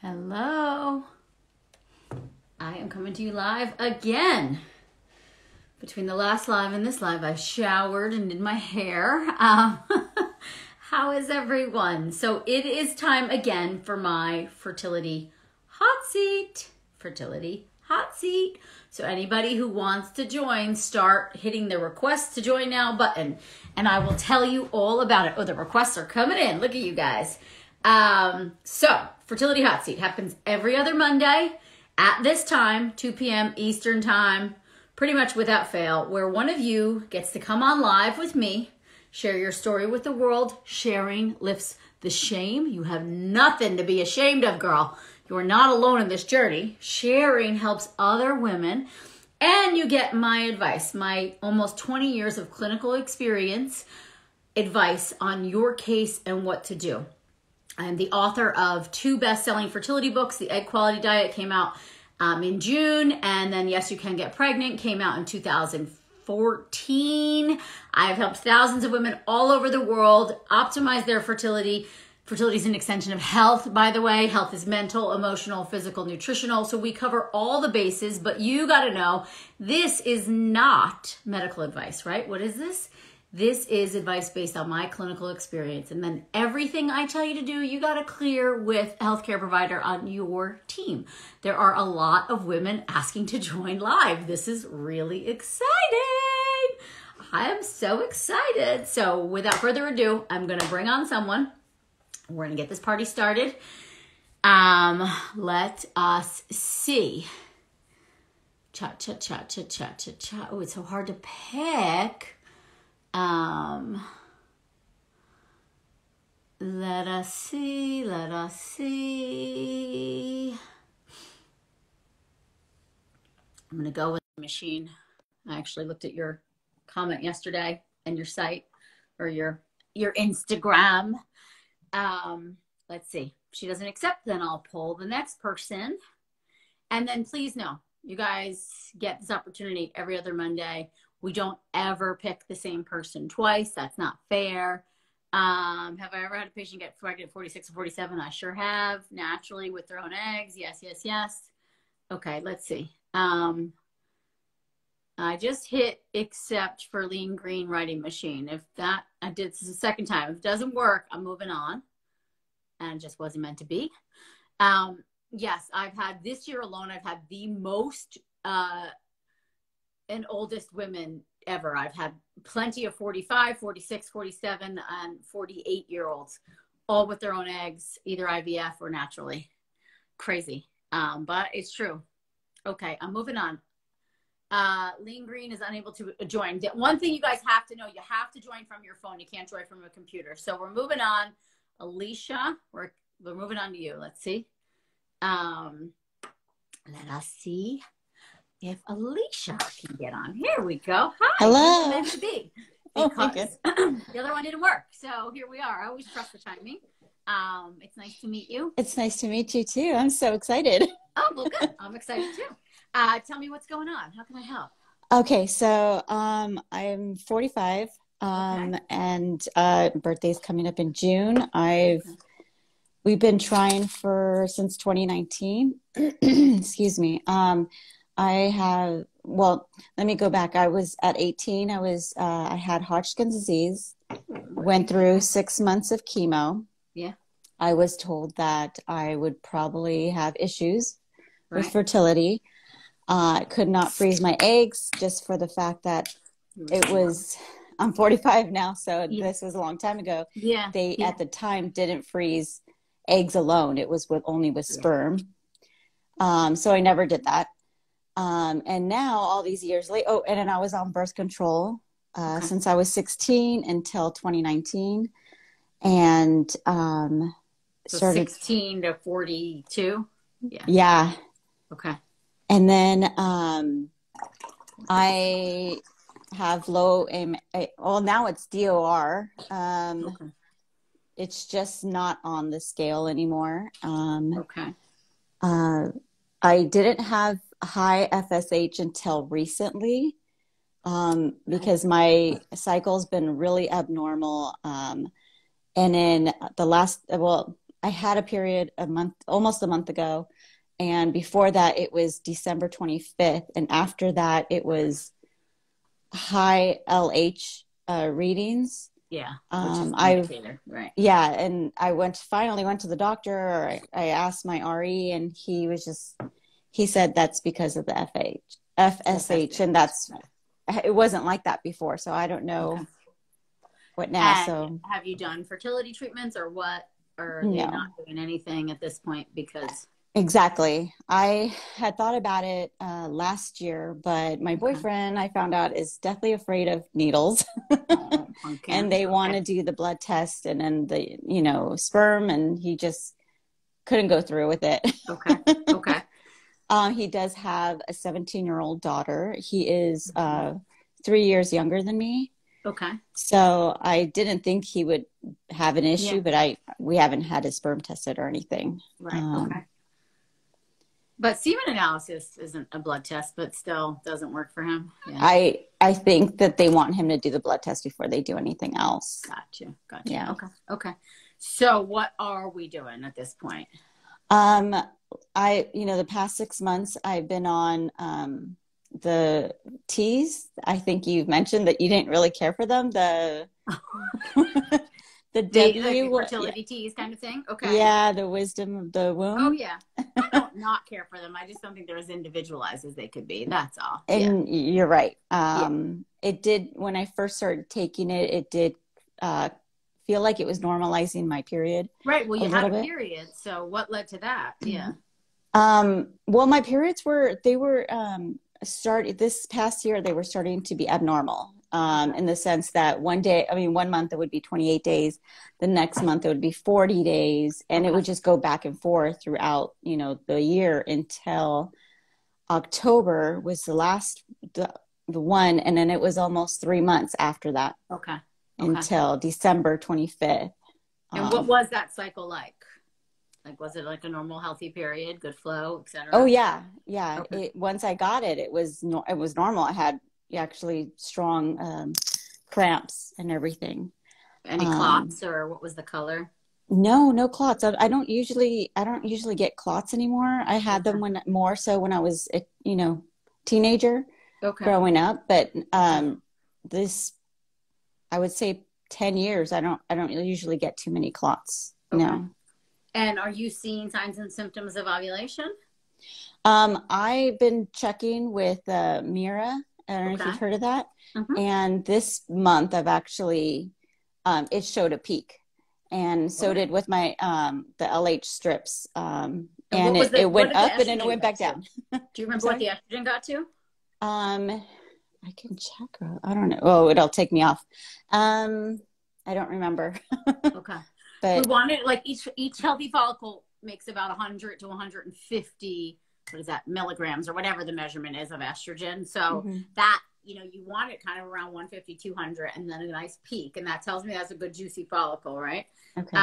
Hello. I am coming to you live again. Between the last live and this live, I showered and did my hair. How is everyone? So it is time again for my Fertility Hot Seat. Fertility Hot Seat. So anybody who wants to join, start hitting the request to join now button. And I will tell you all about it. Oh, the requests are coming in. Look at you guys. So Fertility Hot Seat happens every other Monday at this time, 2 p.m. Eastern time, pretty much without fail, where one of you gets to come on live with me, share your story with the world. Sharing lifts the shame. You have nothing to be ashamed of, girl. You are not alone in this journey. Sharing helps other women, and you get my advice, my almost 20 years of clinical experience, advice on your case and what to do. I am the author of 2 best-selling fertility books. The Egg Quality Diet came out in June, and then Yes, You Can Get Pregnant came out in 2014. I have helped thousands of women all over the world optimize their fertility. Fertility is an extension of health, by the way. Health is mental, emotional, physical, nutritional. So we cover all the bases, but you got to know this is not medical advice, right? What is this? This is advice based on my clinical experience. And then everything I tell you to do, you got to clear with a healthcare provider on your team. There are a lot of women asking to join live. This is really exciting. I am so excited. So without further ado, I'm going to bring on someone. We're going to get this party started. Let us see. Cha, cha, cha, cha, cha, cha, cha. Oh, it's so hard to pick. Let us see. I'm going to go with the machine. I actually looked at your comment yesterday and your site or your Instagram. Let's see. If she doesn't accept, then I'll pull the next person. And then please know, you guys get this opportunity every other Monday. We don't ever pick the same person twice. That's not fair. Have I ever had a patient get pregnant at 46 or 47? I sure have. Naturally with their own eggs. Yes, yes, yes. Okay, let's see. I just hit accept for Lean Green Writing Machine. If that, I did this is the second time. If it doesn't work, I'm moving on. And it just wasn't meant to be. Yes, I've had this year alone, I've had the most and oldest women ever. I've had plenty of 45, 46, 47, and 48-year-olds, all with their own eggs, either IVF or naturally. Crazy. But it's true. Okay, I'm moving on. Lean Green is unable to join. One thing you guys have to know, you have to join from your phone. You can't join from a computer. So we're moving on. Alicia, we're moving on to you. Let's see. Let us see if Alicia can get on. Here we go. Hi. Hello. Meant to be. Because the other one didn't work. So here we are. I always trust the timing. It's nice to meet you. It's nice to meet you too. I'm so excited. Oh, well, good. I'm excited too. Tell me what's going on. How can I help? Okay, so I'm 45, Okay. and birthday's coming up in June. We've been trying since 2019. Excuse me. Let me go back. I was at 18. I had Hodgkin's disease, went through 6 months of chemo. Yeah. I was told that I would probably have issues with Right. fertility. Could not freeze my eggs just for the fact that I'm 45 now. So this was a long time ago. Yeah. They at the time didn't freeze eggs alone. It was only with sperm. So I never did that. And now all these years later, and then I was on birth control, since I was 16 until 2019. And, So started 16 to 42. Yeah. Yeah. Okay. And then, I have low now it's DOR. Okay. It's just not on the scale anymore. Okay. I didn't have high FSH until recently, because my cycle's been really abnormal. And in the last, I had a period almost a month ago. And before that, it was December 25th. And after that, it was high LH readings. Yeah. Which is an indicator, right? Yeah. And I finally went to the doctor, or I asked my RE, and he said that's because of the FSH. And it wasn't like that before. So I don't know what now. And have you done fertility treatments or what? Or are they not doing anything at this point because... Exactly. I had thought about it last year, but my boyfriend, I found out, is deathly afraid of needles. And they want to do the blood test and then the, sperm, and he just couldn't go through with it. Okay. He does have a 17-year-old daughter. He is 3 years younger than me. Okay. So I didn't think he would have an issue, but we haven't had his sperm tested or anything. Right. Okay. But semen analysis isn't a blood test, but still doesn't work for him. Yeah. I think that they want him to do the blood test before they do anything else. Gotcha. Yeah. Okay. So what are we doing at this point? The past 6 months I've been on the teas. I think you've mentioned that you didn't really care for them. The fertility teas kind of thing. Okay. Yeah, the wisdom of the womb. Oh yeah. I don't not care for them. I just don't think they're as individualized as they could be. That's all. And you're right. It did, when I first started taking it, it did feel like it was normalizing my period. Right. Well, you had a period. So what led to that? Yeah. Well, my periods this past year, they were starting to be abnormal. In the sense that one month it would be 28 days. The next month it would be 40 days. And it would just go back and forth throughout, the year until October was the one. And then it was almost 3 months after that. Okay. Until December 25th. And what was that cycle like? Like, was it like a normal, healthy period, good flow, etc.? Oh yeah. Yeah. Okay. Once I got it, it was normal. I had actually strong cramps and everything. Any clots, or what was the color? No clots. I don't usually get clots anymore. I had them when I was a teenager, growing up. But this, I would say 10 years, I don't usually get too many clots. Okay. No. And are you seeing signs and symptoms of ovulation? I've been checking with Mira. I don't know if you've heard of that. Mm-hmm. And this month I've actually, it showed a peak, and so did with my, the LH strips. And it went up and then it went back down. Do you remember what the estrogen got to? I can check. I don't know. Oh, it'll take me off. I don't remember. Okay. But we wanted, like, each healthy follicle makes about 100 to 150 milligrams or whatever the measurement is of estrogen. So that, you want it kind of around 150, 200, and then a nice peak. And that tells me that's a good juicy follicle, right? Okay.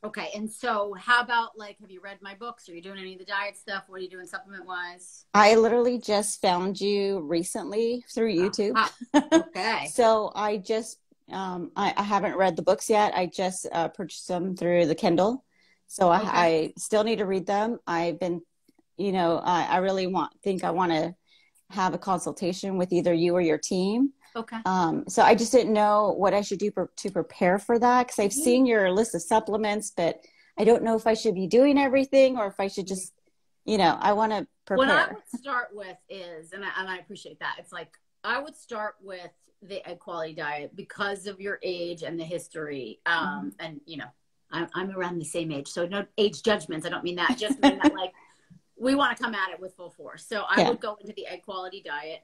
Okay. And so how about, like, have you read my books? Are you doing any of the diet stuff? What are you doing supplement wise? I literally just found you recently through YouTube. Okay. So I just, I haven't read the books yet. I just purchased them through the Kindle. So I still need to read them. I've been, I really want to have a consultation with either you or your team. Okay. So I just didn't know what I should do to prepare for that, because I've seen your list of supplements, but I don't know if I should be doing everything or if I should just, I want to prepare. What I would start with is, and I appreciate that, it's like I would start with the egg quality diet because of your age and the history. And, I'm around the same age, so no age judgments. I don't mean that. Just mean that, like, we want to come at it with full force. So I would go into the egg quality diet,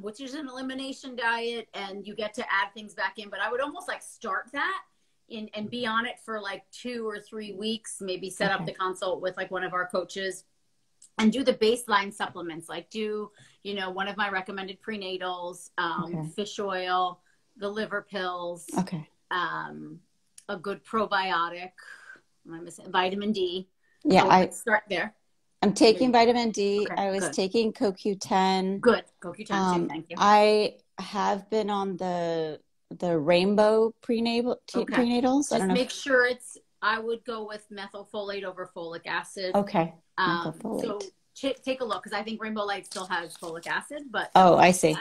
which is an elimination diet, and you get to add things back in. But I would almost like start that and be on it for like 2 or 3 weeks, maybe set up the consult with like one of our coaches and do the baseline supplements, like do, one of my recommended prenatals, fish oil, the liver pills, a good probiotic, am I missing? Vitamin D. Yeah, I start there. I'm taking vitamin D. I was taking CoQ10. Good. CoQ10, thank you. I have been on the rainbow prenatals. Just make sure it's I would go with methylfolate over folic acid. Okay. So take a look, because I think Rainbow Light still has folic acid, but I see.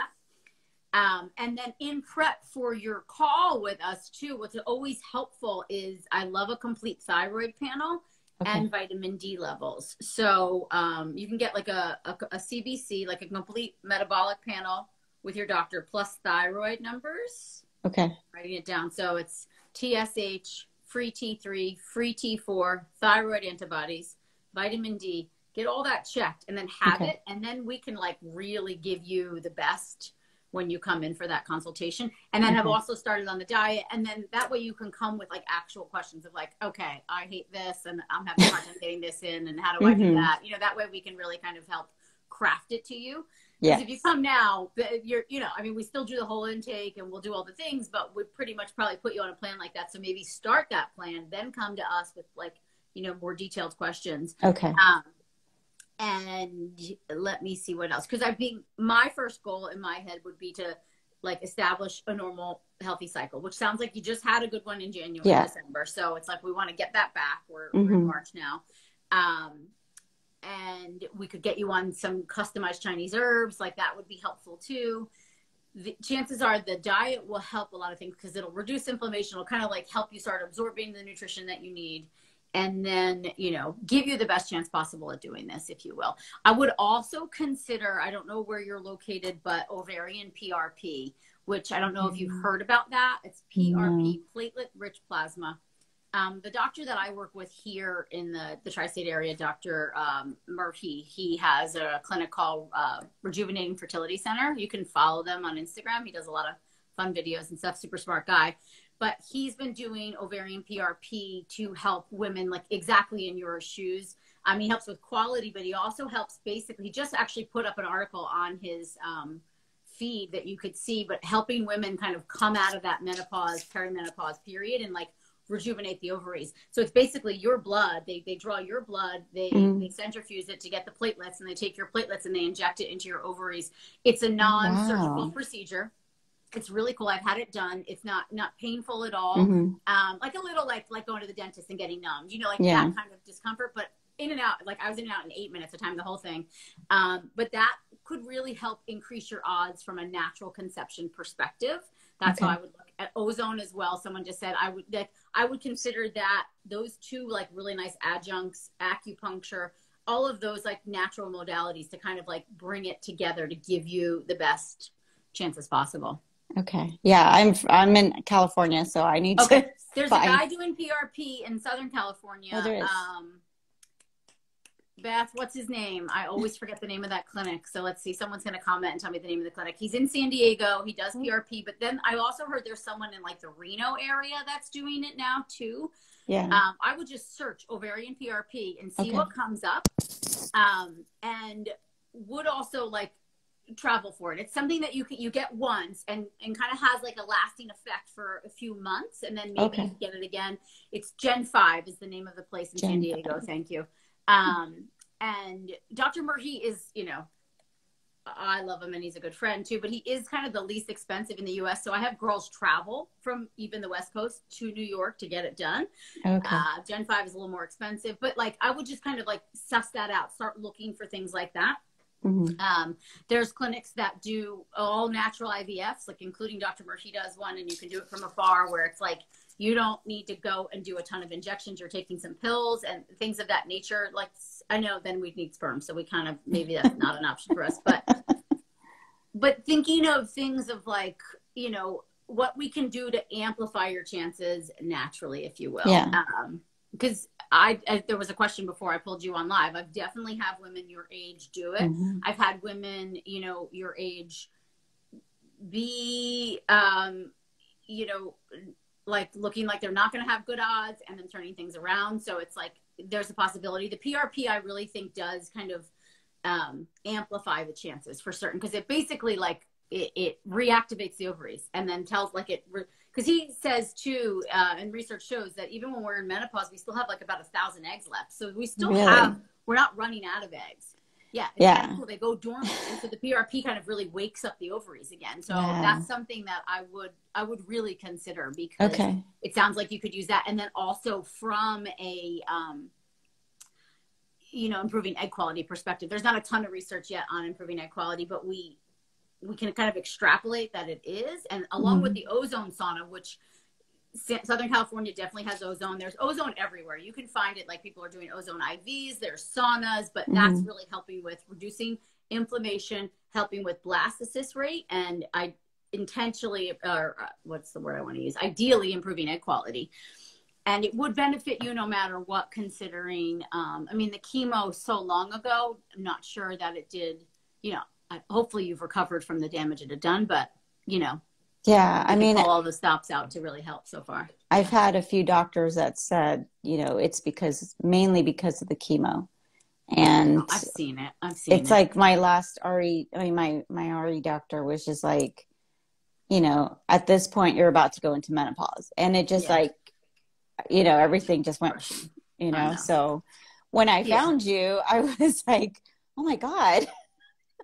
and then in prep for your call with us too, what's always helpful is I love a complete thyroid panel and vitamin D levels. So you can get like a CBC, like a complete metabolic panel with your doctor, plus thyroid numbers. Okay. Writing it down. So it's TSH, free T3, free T4, thyroid antibodies, vitamin D. Get all that checked and then have it. And then we can like really give you the best when you come in for that consultation. And then have also started on the diet. And then that way you can come with like actual questions of like, okay, I hate this and I'm having a hard time getting this in, and how do I do that? You know, that way we can really kind of help craft it to you. Because if you come now, you're, you know, I mean, we still do the whole intake and we'll do all the things, but we pretty much probably put you on a plan like that. So maybe start that plan, then come to us with like, you know, more detailed questions. Okay. And let me see what else. Because I think my first goal in my head would be to like establish a normal healthy cycle, which sounds like you just had a good one in January, December. So it's like, we want to get that back. We're in March now. And we could get you on some customized Chinese herbs. Like that would be helpful too. The chances are the diet will help a lot of things, because it'll reduce inflammation. It'll kind of like help you start absorbing the nutrition that you need. And then, you know, give you the best chance possible at doing this, if you will. I would also consider, I don't know where you're located, but ovarian PRP, which I don't know if you've heard about that. It's PRP, platelet-rich plasma. The doctor that I work with here in the tri-state area, Dr. Murphy, he has a clinic called Rejuvenating Fertility Center. You can follow them on Instagram. He does a lot of fun videos and stuff, super smart guy. But he's been doing ovarian PRP to help women like exactly in your shoes. He helps with quality, but he also helps basically, he just actually put up an article on his feed that you could see, but helping women kind of come out of that menopause, perimenopause period and like rejuvenate the ovaries. So it's basically your blood. They draw your blood, they centrifuge it to get the platelets, and they take your platelets and they inject it into your ovaries. It's a non-surgical procedure. It's really cool. I've had it done. It's not painful at all. Like a little like going to the dentist and getting numb, you know, like that kind of discomfort, but in and out. Like I was in and out in 8 minutes a time, the whole thing. But that could really help increase your odds from a natural conception perspective. That's how I would look at ozone as well. Someone just said I would consider that those two like really nice adjuncts, acupuncture, all of those like natural modalities to kind of like bring it together to give you the best chances possible. Okay. Yeah, I'm in California, so I need to. There's a guy doing PRP in Southern California. Oh, there is. Beth, what's his name? I always forget the name of that clinic. So let's see. Someone's going to comment and tell me the name of the clinic. He's in San Diego. He does PRP, but then I also heard there's someone in like the Reno area that's doing it now too. Yeah. I would just search ovarian PRP and see what comes up. And would also like travel for it. It's something that you get once and kind of has like a lasting effect for a few months, and then maybe you get it again. It's Gen 5 is the name of the place in San Diego. Thank you. And Dr. Murphy is, you know, I love him and he's a good friend too, but he is kind of the least expensive in the US. So I have girls travel from even the West Coast to New York to get it done. Gen 5 is a little more expensive, but like, I would just kind of like suss that out, start looking for things like that. There's clinics that do all natural IVFs, like including Dr. Murphy does one, and you can do it from afar, where it's like, you don't need to go and do a ton of injections. You're taking some pills and things of that nature. Like, I know then we'd need sperm. So we kind of, maybe that's not an option for us, but thinking of things of like, you know, what we can do to amplify your chances naturally, if you will. Because there was a question before I pulled you on live. I've definitely have women your age do it. I've had women, you know, your age be, you know, like looking like they're not going to have good odds and then turning things around. So it's like, there's a possibility. The PRP, I really think does kind of amplify the chances for certain. Cause it basically like, it reactivates the ovaries and then tells like because he says too, and research shows that even when we're in menopause, we still have like about 1,000 eggs left. So we still we're not running out of eggs. Yeah, it's kind of Yeah. cool. They go dormant, and so the PRP kind of really wakes up the ovaries again. So Yeah. that's something that I would really consider, because Okay. it sounds like you could use that. And then also from a you know, improving egg quality perspective, there's not a ton of research yet on improving egg quality, but we can kind of extrapolate that it is. And along with the ozone sauna, which Southern California definitely has ozone. There's ozone everywhere. You can find it, like people are doing ozone IVs, there's saunas, but that's really helping with reducing inflammation, helping with blastocyst rate, and I intentionally, or what's the word I want to use? Ideally improving egg quality. And it would benefit you no matter what, considering, I mean, the chemo so long ago, I'm not sure that it did, you know, hopefully you've recovered from the damage it had done, but, you know, Yeah. I mean, pull all the stops out to really help so far. I've had a few doctors that said, you know, it's mainly because of the chemo. And I've seen it. It's like my last RE, I mean, my RE doctor was just like, you know, at this point you're about to go into menopause. And it just like, you know, everything just went, you know. So when I found you, I was like, oh my God.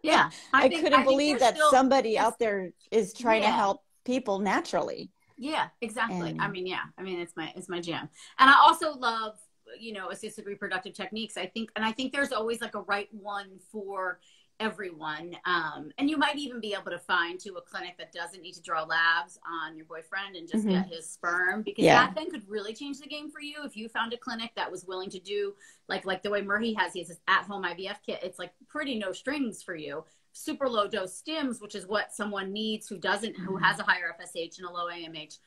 Yeah. I couldn't believe that somebody out there is trying to help people naturally. Yeah, exactly. And, I mean, yeah, I mean, it's my jam. And I also love, you know, assisted reproductive techniques. I think there's always like a right one for everyone. And you might even be able to find a clinic that doesn't need to draw labs on your boyfriend and just get his sperm, because that then could really change the game for you. If you found a clinic that was willing to do like the way Murray has, he has this at-home IVF kit. It's like pretty no strings for you. Super low dose stims, which is what someone needs who has a higher FSH and a low AMH.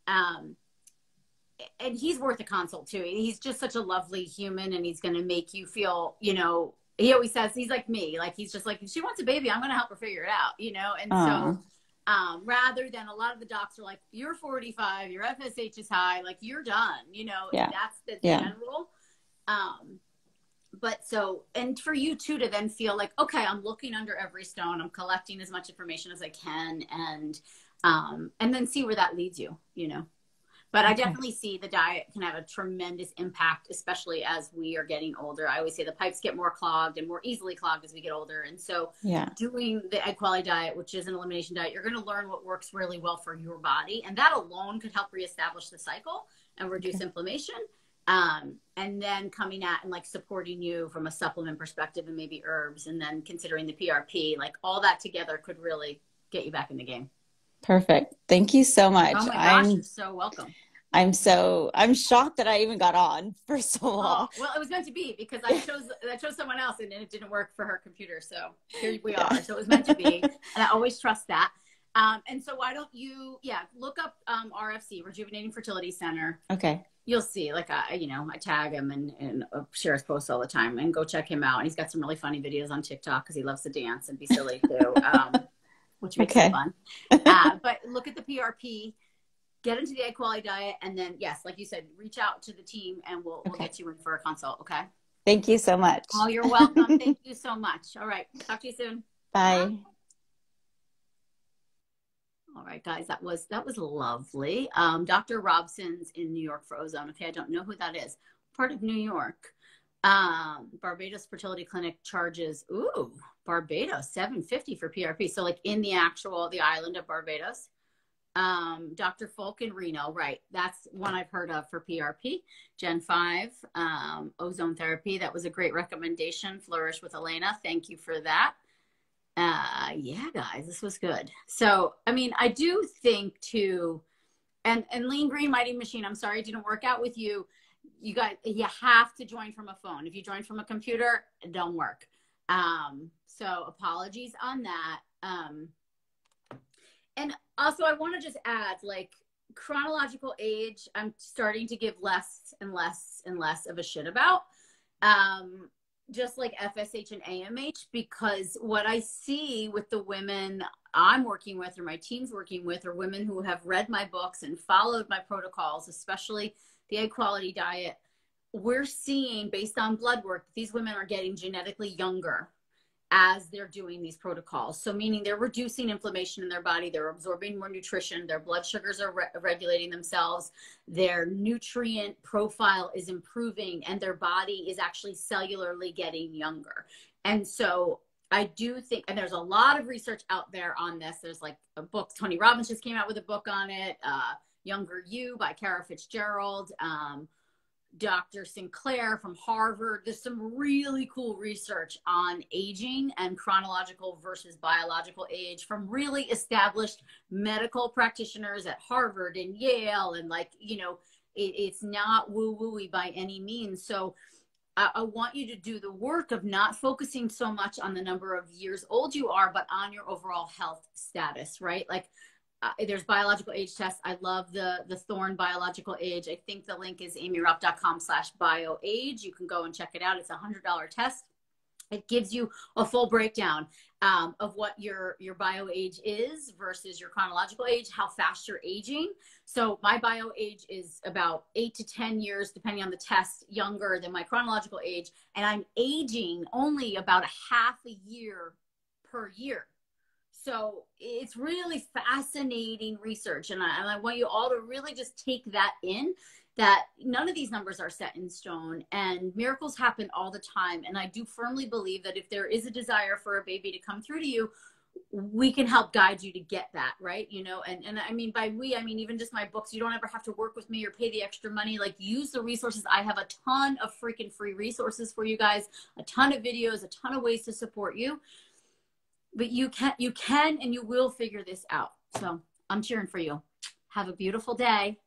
And he's worth a consult too. He's just such a lovely human, and he's going to make you feel, you know, he always says, he's like me, like, he's just like, if she wants a baby, I'm going to help her figure it out, you know? And so, rather than a lot of the docs are like, you're 45, your FSH is high, like you're done, you know, and that's the general. But so, and for you too, to then feel like, okay, I'm looking under every stone, I'm collecting as much information as I can, and then see where that leads you, you know? But I definitely see the diet can have a tremendous impact, especially as we are getting older. I always say the pipes get more clogged and more easily clogged as we get older. And so doing the egg quality diet, which is an elimination diet, you're going to learn what works really well for your body. And that alone could help reestablish the cycle and reduce inflammation. And then coming at and like supporting you from a supplement perspective and maybe herbs, and then considering the PRP, like all that together could really get you back in the game. Perfect. Thank you so much. Oh my gosh, you're so welcome. I'm shocked that I even got on for so long. Well, it was meant to be, because I chose someone else and it didn't work for her computer. So here we are. So it was meant to be. And I always trust that. And so why don't you, look up RFC, Rejuvenating Fertility Center. Okay. You'll see, like, I tag him and share his posts all the time, and go check him out. And he's got some really funny videos on TikTok because he loves to dance and be silly too, which makes it fun. But look at the PRP. Get into the egg quality diet, and then, yes, like you said, reach out to the team, and we'll get you in for a consult, okay? Thank you so much. Oh, you're welcome. Thank you so much. All right. Talk to you soon. Bye. All right, guys, that was lovely. Dr. Robson's in New York for ozone. Okay, I don't know who that is. Part of New York. Barbados Fertility Clinic charges, Barbados, $750 for PRP. So like in the island of Barbados. Dr. Folk in Reno, right? That's one I've heard of for PRP. Gen 5, ozone therapy. That was a great recommendation. Flourish with Elena. Thank you for that. Yeah, guys, this was good. So, I mean, I do think too, and Lean Green Mighty Machine, I'm sorry it didn't work out with you. You have to join from a phone. If you join from a computer, it don't work. So apologies on that. And also, I want to just add, like, chronological age, I'm starting to give less and less and less of a shit about. Just like FSH and AMH, because what I see with the women I'm working with, or my team's working with, or women who have read my books and followed my protocols, especially the egg quality diet, we're seeing, based on blood work, these women are getting genetically younger. as they're doing these protocols. So meaning they're reducing inflammation in their body, they're absorbing more nutrition, their blood sugars are regulating themselves, their nutrient profile is improving, and their body is actually cellularly getting younger. And so I do think, and there's a lot of research out there on this. There's like a book, Tony Robbins just came out with a book on it, Younger You by Kara Fitzgerald, Dr. Sinclair from Harvard. There's some really cool research on aging and chronological versus biological age from really established medical practitioners at Harvard and Yale. And like, you know, it's not woo-woo-y by any means. So I want you to do the work of not focusing so much on the number of years old you are, but on your overall health status, right? Like, there's biological age tests. I love the Thorne biological age. I think the link is amyrupp.com/bioage. You can go and check it out. It's a $100 test. It gives you a full breakdown of what your bio age is versus your chronological age, how fast you're aging. So my bio age is about 8 to 10 years, depending on the test, younger than my chronological age. And I'm aging only about a half a year per year. So it's really fascinating research. And I want you all to really just take that in, that none of these numbers are set in stone and miracles happen all the time. And I do firmly believe that if there is a desire for a baby to come through to you, we can help guide you to get that, right? You know, and I mean, by we, I mean, even just my books, you don't ever have to work with me or pay the extra money. Like, use the resources. I have a ton of freaking free resources for you guys, a ton of videos, a ton of ways to support you. But you can and you will figure this out. So I'm cheering for you. Have a beautiful day.